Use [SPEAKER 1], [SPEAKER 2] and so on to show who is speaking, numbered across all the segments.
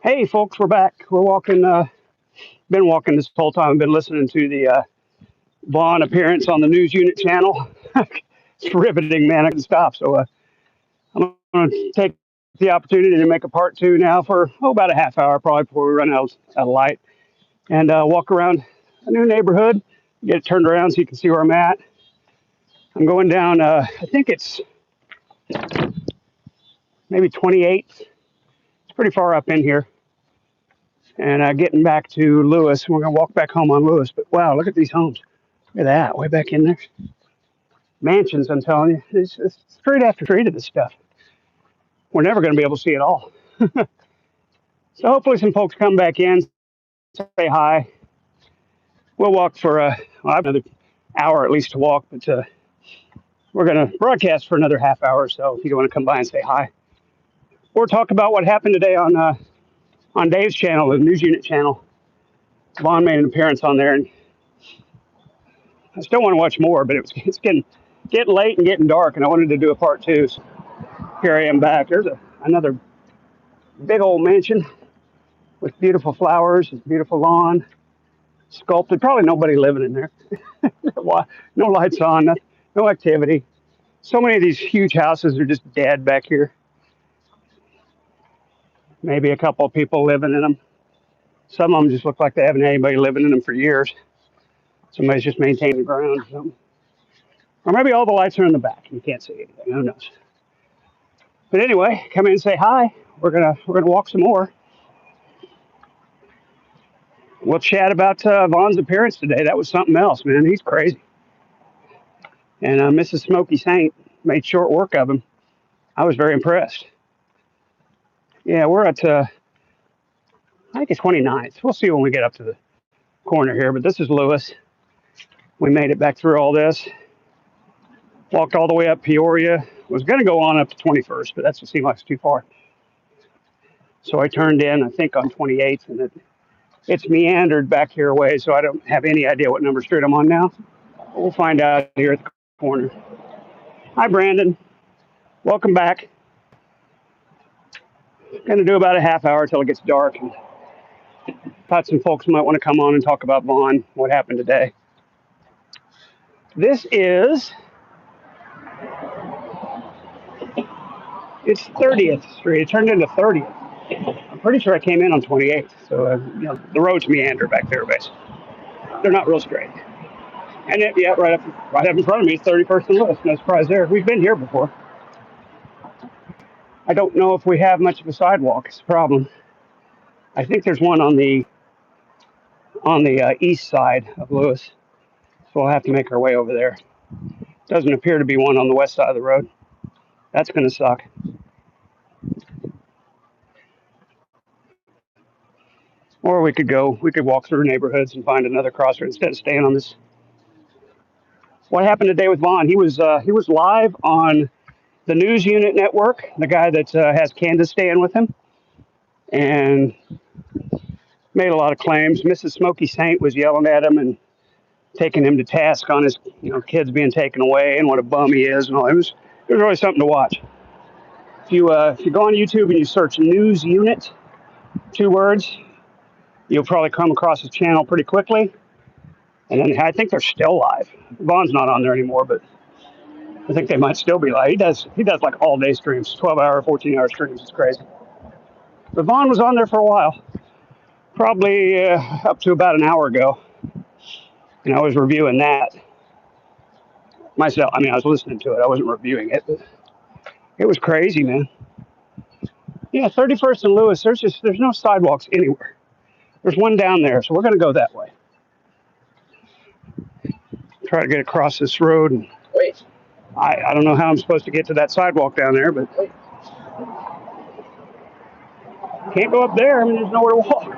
[SPEAKER 1] Hey, folks, we're back. We're walking. Been walking this whole time. I've been listening to the Vaughn appearance on the News Unit channel. It's riveting, man. I can stop. So I'm going to take the opportunity to make a part two now for about a half hour, probably before we run out of light, and walk around a new neighborhood. Get it turned around so you can see where I'm at. I'm going down. I think it's maybe 28th. It's pretty far up in here. And getting back to Lewis. We're going to walk back home on Lewis. But wow, look at these homes. Look at that, way back in there. Mansions, I'm telling you. It's street after street of this stuff. We're never going to be able to see it all. So hopefully some folks come back in, say hi. We'll walk for I have another hour at least to walk, but we're going to broadcast for another half hour or so if you want to come by and say hi. Or talk about what happened today on Dave's channel, the News Unit channel. Vaughn made an appearance on there, and I still want to watch more, but it's getting late and getting dark, and I wanted to do a part two. So here I am back. There's another big old mansion with beautiful flowers, beautiful lawn, sculpted. Probably nobody living in there. No lights on, no activity. So many of these huge houses are just dead back here. Maybe a couple of people living in them. Some of them just look like they haven't had anybody living in them for years. Somebody's just maintaining the ground or something. Or maybe all the lights are in the back and you can't see anything. Who knows? But anyway, come in and say hi. We're gonna walk some more. We'll chat about Vaughn's appearance today. That was something else, man. He's crazy. And Mrs. Smoky Saint made short work of him. I was very impressed. Yeah, we're at I think it's 29th. We'll see when we get up to the corner here. But this is Lewis. We made it back through all this. Walked all the way up Peoria. Was going to go on up to 21st, but that seemed like it's too far. So I turned in, I think, on 28th, and it's meandered back here a ways, so I don't have any idea what number street I'm on now. We'll find out here at the corner. Hi, Brandon. Welcome back. Going to do about a half hour till it gets dark. And thought some folks might want to come on and talk about Vaughn, what happened today. It's 30th Street. It turned into 30th. I'm pretty sure I came in on 28th. So, the roads meander back there, basically. They're not real straight. And right up in front of me is 31st and Lewis. No surprise there. We've been here before. I don't know if we have much of a sidewalk. It's a problem. I think there's one on the east side of Lewis. So we'll have to make our way over there. Doesn't appear to be one on the west side of the road. That's going to suck. Or we could walk through neighborhoods and find another crossroad instead of staying on this. What happened today with Vaughn? He was live on the News Unit network, the guy that has Candace staying with him, and made a lot of claims. Mrs. Smoky Saint was yelling at him and taking him to task on his kids being taken away and what a bum he is and all. It was really something to watch. If you go on YouTube and you search News Unit, 2 words, you'll probably come across his channel pretty quickly. And then I think they're still live. Vaughn's not on there anymore, but I think they might still be live. He does like all day streams, 12-hour, 14-hour streams. It's crazy. But Vaughn was on there for a while, probably up to about an hour ago. And I was reviewing that myself. I mean, I was listening to it. I wasn't reviewing it, but it was crazy, man. Yeah, 31st and Lewis, there's no sidewalks anywhere. There's one down there, so we're going to go that way. Try to get across this road. And
[SPEAKER 2] Wait.
[SPEAKER 1] I don't know how I'm supposed to get to that sidewalk down there, but can't go up there. I mean, there's nowhere to walk.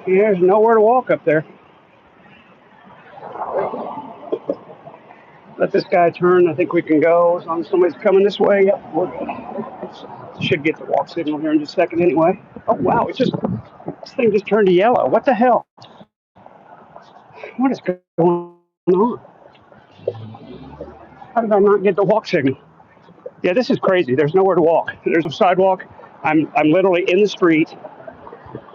[SPEAKER 1] Yeah, there's nowhere to walk up there. Let this guy turn. I think we can go as long as somebody's coming this way. Yep, we're good. Should get the walk signal here in just a second anyway. Oh, wow. This thing just turned to yellow. What the hell? What is going on? How did I not get the walk signal? Yeah, this is crazy. There's nowhere to walk. There's no sidewalk. I'm literally in the street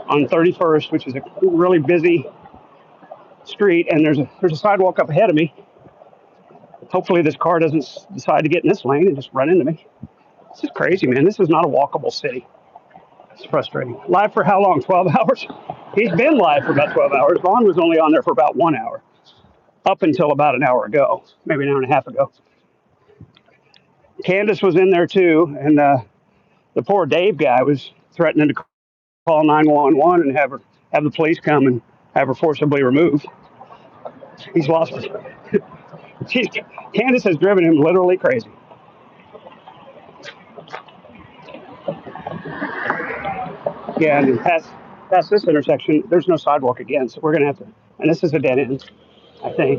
[SPEAKER 1] on 31st, which is a really busy street, and there's a sidewalk up ahead of me. Hopefully, this car doesn't decide to get in this lane and just run into me. This is crazy, man. This is not a walkable city. It's frustrating. Live for how long? 12 hours? He's been live for about 12 hours. Vaughn was only on there for about 1 hour, up until about an hour ago, maybe an hour and a half ago. Candace was in there too, and the poor Dave guy was threatening to call 911 and have the police come and have her forcibly removed. He's lost it. Candace has driven him literally crazy. Yeah, and past this intersection, there's no sidewalk again, so we're gonna have to. And this is a dead end, I think.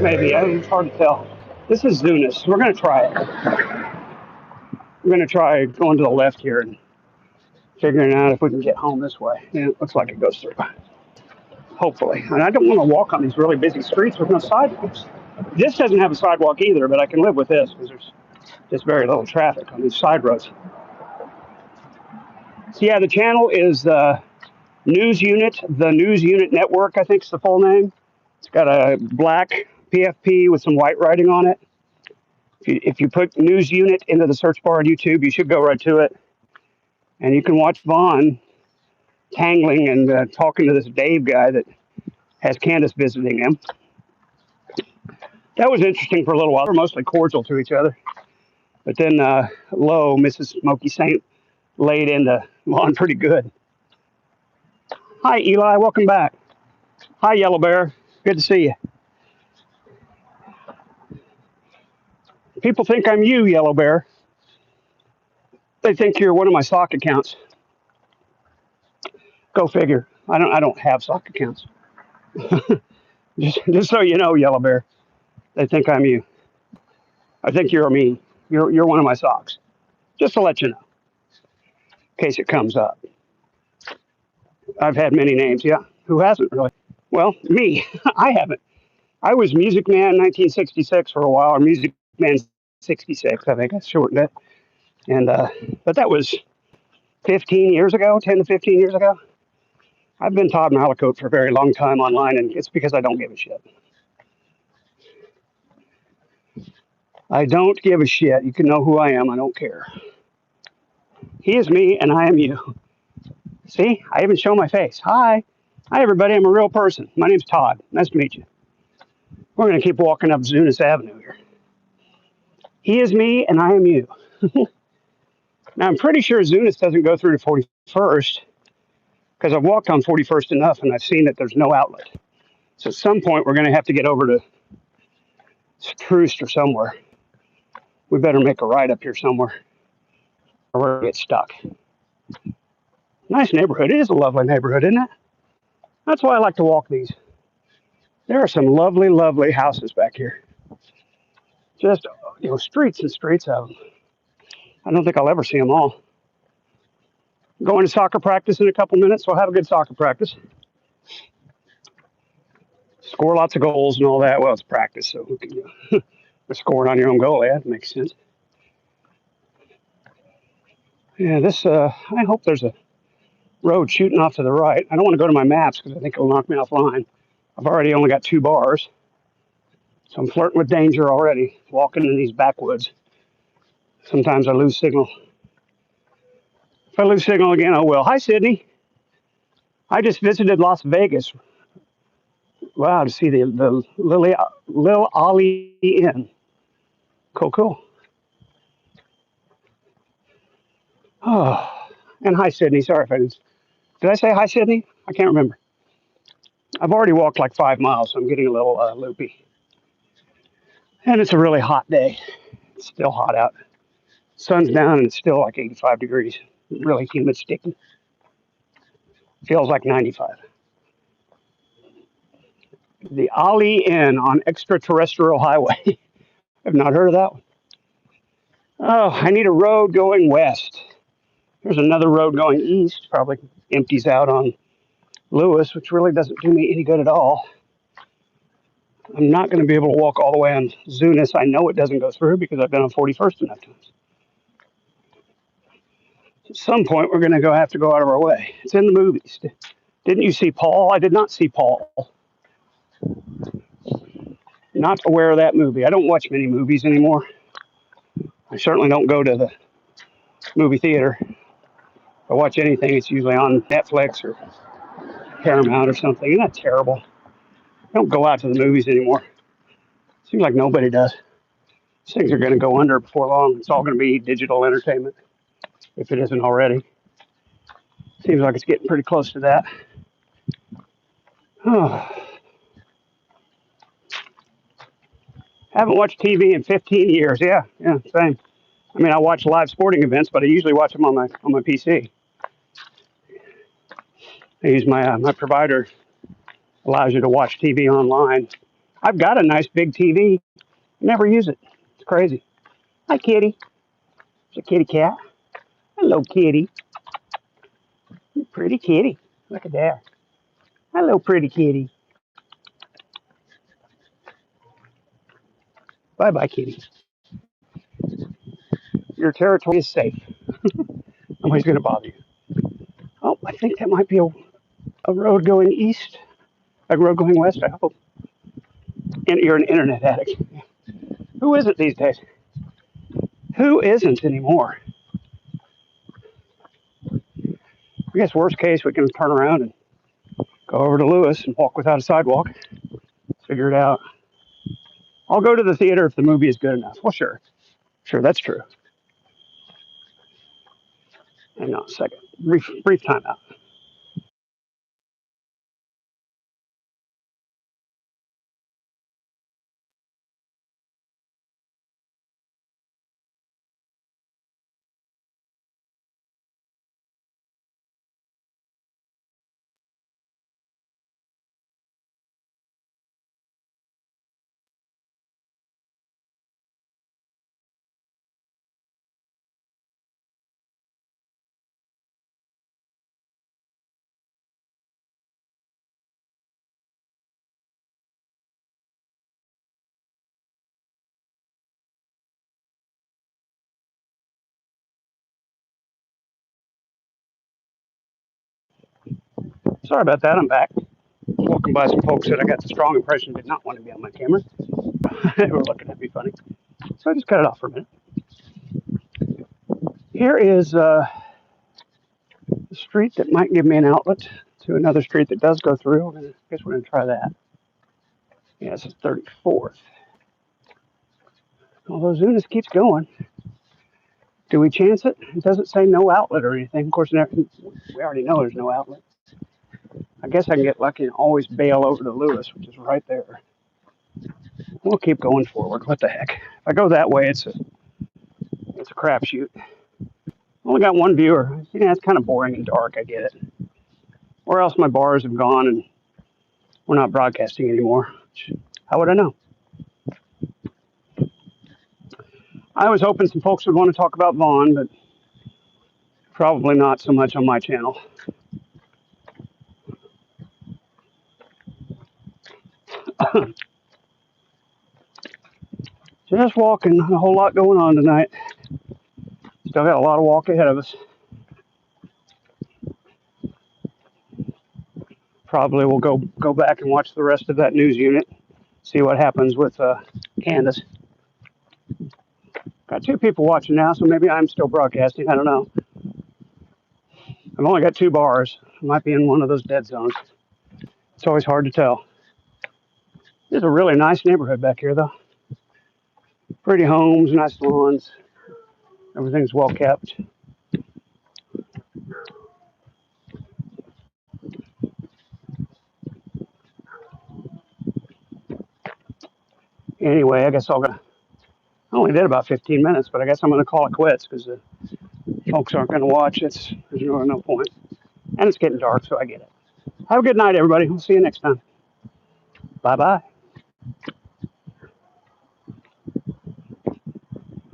[SPEAKER 1] Maybe it's hard to tell. This is Zunis. We're gonna try it. We're gonna try going to the left here and figuring out if we can get home this way. Yeah, it looks like it goes through. Hopefully. And I don't want to walk on these really busy streets with no sidewalks. This doesn't have a sidewalk either, but I can live with this because there's just very little traffic on these side roads. So yeah, the channel is News Unit, the News Unit Network, I think is the full name. It's got a black PFP with some white writing on it. If you put News Unit into the search bar on YouTube, you should go right to it. And you can watch Vaughn tangling and talking to this Dave guy that has Candace visiting him. That was interesting for a little while. They were mostly cordial to each other. But then Lowe, Mrs. Smokey Saint, laid into Vaughn pretty good. Hi, Eli. Welcome back. Hi, Yellow Bear. Good to see you. People think I'm you, Yellow Bear. They think you're one of my sock accounts. Go figure. I don't have sock accounts. just so you know, Yellow Bear. They think I'm you. I think you're me. You're one of my socks. Just to let you know, in case it comes up. I've had many names, yeah. Who hasn't really? Well, me. I haven't. I was Music Man 1966 for a while, or Music Man 66, I think I shortened it. And but that was 15 years ago, 10 to 15 years ago. I've been Todd Malacote for a very long time online, and it's because I don't give a shit. I don't give a shit. You can know who I am. I don't care. He is me, and I am you. See, I even show my face. Hi. Hi, everybody. I'm a real person. My name's Todd. Nice to meet you. We're going to keep walking up Zunis Avenue here. He is me, and I am you. Now, I'm pretty sure Zunis doesn't go through to 41st because I've walked on 41st enough, and I've seen that there's no outlet. So at some point, we're going to have to get over to Troost or somewhere. We better make a ride up here somewhere, or we're going to get stuck. Nice neighborhood. It is a lovely neighborhood, isn't it? That's why I like to walk these. There are some lovely, lovely houses back here. Just, streets and streets of them. I don't think I'll ever see them all. Going to soccer practice in a couple minutes, so I'll have a good soccer practice. Score lots of goals and all that. Well, it's practice, so who can scoring on your own goal? Yeah, that makes sense. Yeah, I hope there's a road shooting off to the right. I don't want to go to my maps because I think it'll knock me offline. I've already only got 2 bars. So I'm flirting with danger already, walking in these backwoods. Sometimes I lose signal. If I lose signal again, oh well. Hi, Sydney. I just visited Las Vegas. Wow, to see the Lil Ali Inn. Cool. Oh, and hi, Sydney. Sorry if I did I say hi, Sydney? I can't remember. I've already walked like 5 miles, so I'm getting a little loopy. And it's a really hot day. It's still hot out. Sun's down and it's still like 85 degrees. Really humid, sticky. Feels like 95. The Ali Inn on Extraterrestrial Highway. I've not heard of that one. Oh, I need a road going west. There's another road going east. Probably empties out on Lewis, which really doesn't do me any good at all. I'm not going to be able to walk all the way on Zunis. I know it doesn't go through because I've been on 41st enough times. At some point, we're going to have to go out of our way. It's in the movies. Didn't you see Paul? I did not see Paul. Not aware of that movie. I don't watch many movies anymore. I certainly don't go to the movie theater. If I watch anything, it's usually on Netflix or Paramount or something. Isn't that terrible? I don't go out to the movies anymore. Seems like nobody does. These things are going to go under before long. It's all going to be digital entertainment, if it isn't already. Seems like it's getting pretty close to that. Oh. Haven't watched TV in 15 years. Yeah, same. I mean, I watch live sporting events, but I usually watch them on my PC. I use my provider allows you to watch TV online. I've got a nice big TV. Never use it. It's crazy. Hi, kitty. It's a kitty cat. Hello, kitty. Pretty kitty. Look at that. Hello, pretty kitty. Bye-bye, kitty. Your territory is safe. Nobody's going to bother you. Oh, I think that might be a road going east. A road going west, I hope. And you're an internet addict. Who isn't these days? Who isn't anymore? I guess worst case, we can turn around and go over to Lewis and walk without a sidewalk. Figure it out. I'll go to the theater if the movie is good enough. Well, sure. Sure, that's true. Hang on a second. Brief timeout. Sorry about that. I'm back. Walking by some folks that I got the strong impression did not want to be on my camera. They were looking at me funny. So I just cut it off for a minute. Here is a street that might give me an outlet to another street that does go through. I guess we're going to try that. Yeah, this is 34th. Although Zunis keeps going. Do we chance it? It doesn't say no outlet or anything. Of course, we already know there's no outlet. I guess I can get lucky and always bail over to Lewis, which is right there. We'll keep going forward. What the heck? If I go that way, it's a crapshoot. Only got one viewer. Yeah, it's kind of boring and dark. I get it. Or else my bars have gone and we're not broadcasting anymore. How would I know? I was hoping some folks would want to talk about Vaughn, but probably not so much on my channel. Just walking. A whole lot going on tonight. Still got a lot of walk ahead of us. Probably we'll go back and watch the rest of that news unit. See what happens with Candace. Got two people watching now, so maybe I'm still broadcasting. I don't know. I've only got two bars. I might be in one of those dead zones. It's always hard to tell. It's a really nice neighborhood back here, though. Pretty homes, nice lawns. Everything's well kept. Anyway, I guess I only did about 15 minutes, but I guess I'm going to call it quits because the folks aren't going to watch. There's no point. And it's getting dark, so I get it. Have a good night, everybody. We'll see you next time. Bye-bye.